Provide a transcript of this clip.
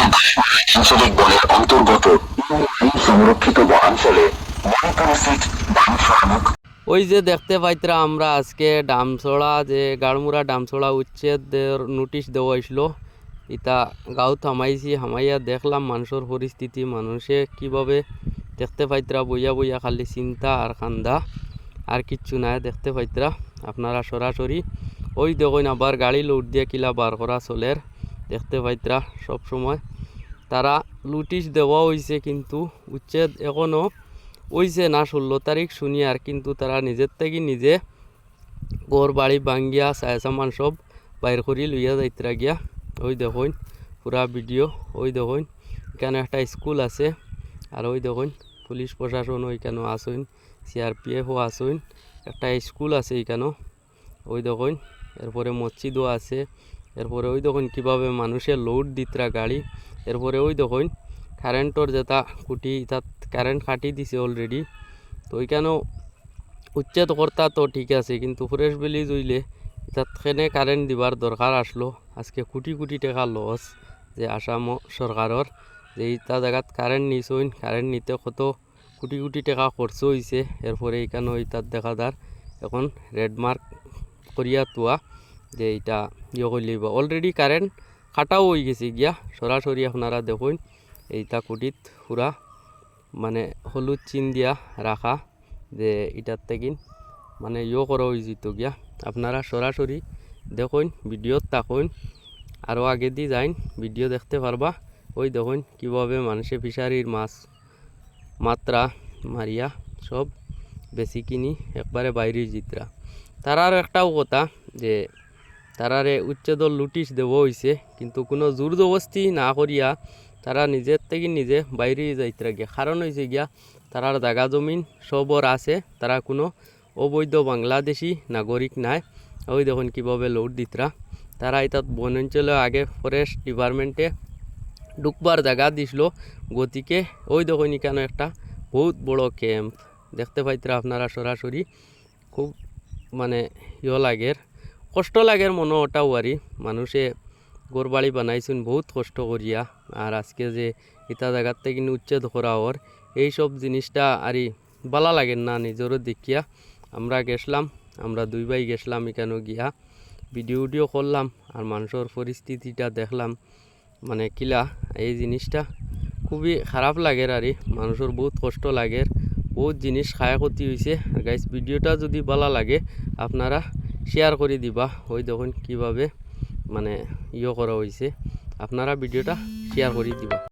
আঞ্চলিক বনের অন্তর্গত সংরক্ষিত বনাঞ্চলে মণিপুর ডামছড়া। ওই যে দেখতে পাইতরা আমরা আজকে ডামছড়া যে গাড়মুড়া ডামছড়া উচ্ছেদের নোটিশ দেওয়া হয়েছিল, ইটা গাঁও থামাইছি, হামাইয়া দেখলাম মানুষের পরিস্থিতি, মানুষে কিভাবে দেখতে পাইতরা বইয়া বইয়া খালি চিন্তা আর খান্দা, আর কিচ্ছু নাই দেখতে পাইতরা আপনারা সরাসরি। ওই দেখুন আবার গাড়ি লোড দিয়ে কিলা বার করা চলের দেখতে পাইতরা সব সময়। তারা নোটিশ দেওয়া হয়েছে কিন্তু উচ্ছেদ এখনও হইছে না, 16 তারিখ শুনি আর, কিন্তু তারা নিজের থেকে নিজে ঘর বাড়ি ভাঙ্গিয়া চায় সামান সব বাইর করি লইয়া যাইতরা গিয়া। ওই দেখুন পুরা ভিডিও, ওই দেখুন এখানে একটা স্কুল আছে, আর ওই দেখুন পুলিশ প্রশাসন ওইখানে আসুন, সিআরপিএফও আসুন, একটা স্কুল আছে এখানেও ওই দেখুন, এরপরে মসজিদও আছে, এরপরে ওই দেখুন কীভাবে মানুষের লোড দিতরা গাড়ি, এরপরে ওই দেখুন কারেন্টর যেটা খুঁটি তাত কারেন্ট কাটি দিছে অলরেডি। তো ওইখানেও উচ্ছেদ কর্তা তো ঠিক আছে, কিন্তু ফ্রেশ ভিলেজ হইলে তাতখানে কারেন্ট দিবার দরকার আসলো। আজকে কোটি কোটি টাকা লস যে আসাম সরকারের, যে এইটা জায়গাত কারেন্ট নিছইন, কারেন্ট নিতে কত কোটি কোটি টাকা খরচ হয়েছে। এরপরে এইখানে ওইটার দেখা দার এখন রেডমার্ক করিয়া তোয়া যে এইটা ইয়ে করলেই বা অলরেডি কারেন্ট কাটাও হয়ে গেছে গিয়া। সরাসরি আপনারা দেখুন এইটা কুটিত পুরা মানে হলুদ চিন দিয়া রাখা, যে এটার থেকে মানে ইয়ে করা হয়ে যেত গিয়া। আপনারা সরাসরি দেখুন ভিডিও তাকুন, আরও আগে দিয়ে যাইন ভিডিও দেখতে পারবা। ওই দেখুন কীভাবে মানুষে ফিশারির মাছ মাত্রা মারিয়া সব বেশি কিনি একবারে বাইরে জিতরা। তারার একটাও কথা যে তারারে উচ্ছেদর নোটিশ দেওয়া হয়েছে, কিন্তু কোনো জোর জবস্তি না করিয়া তারা নিজের থেকে নিজে বাইরে যাইতে গিয়া। কারণ হয়েছে গিয়া তারার জায়গা জমিন সবর আছে, তারা কোনো অবৈধ বাংলাদেশি নাগরিক নাই। ওই দেখুন কীভাবে লোড দিতরা। তারা এটাত বনাঞ্চলে আগে ফরেস্ট ডিপার্টমেন্টে ঢুকবার জায়গা দিছিল গতিকে। ওই দেখুন এখানে একটা বহুত বড় ক্যাম্প দেখতে পাইতরা আপনারা সরাসরি। খুব মানে ইয়ে লাগের, কষ্ট লাগের মনে ওটাও আরি, মানুষে ঘর বাড়ি বানাইছেন বহুত কষ্ট করিয়া, আর আজকে যে ইটা জায়গার থেকে উচ্ছেদ করা ওর এইসব জিনিসটা আরই ভালো লাগেন না নিজেরও দেখিয়া। আমরা গেছিলাম, আমরা দুই ভাই গেছিলাম এখানে গিয়া ভিডিও করলাম, আর মানুষের পরিস্থিতিটা দেখলাম, মানে কিলা এই জিনিসটা খুবই খারাপ লাগের আরই, মানুষের বহুত কষ্ট লাগের, বহুত জিনিস খায় ক্ষতি হয়েছে। আর গাইস ভিডিওটা যদি ভালো লাগে আপনারা শেয়ার করে দিবা। ওই দেখুন কীভাবে মানে ইয়ে করা হয়েছে, আপনারা ভিডিওটা শেয়ার করে দিবা।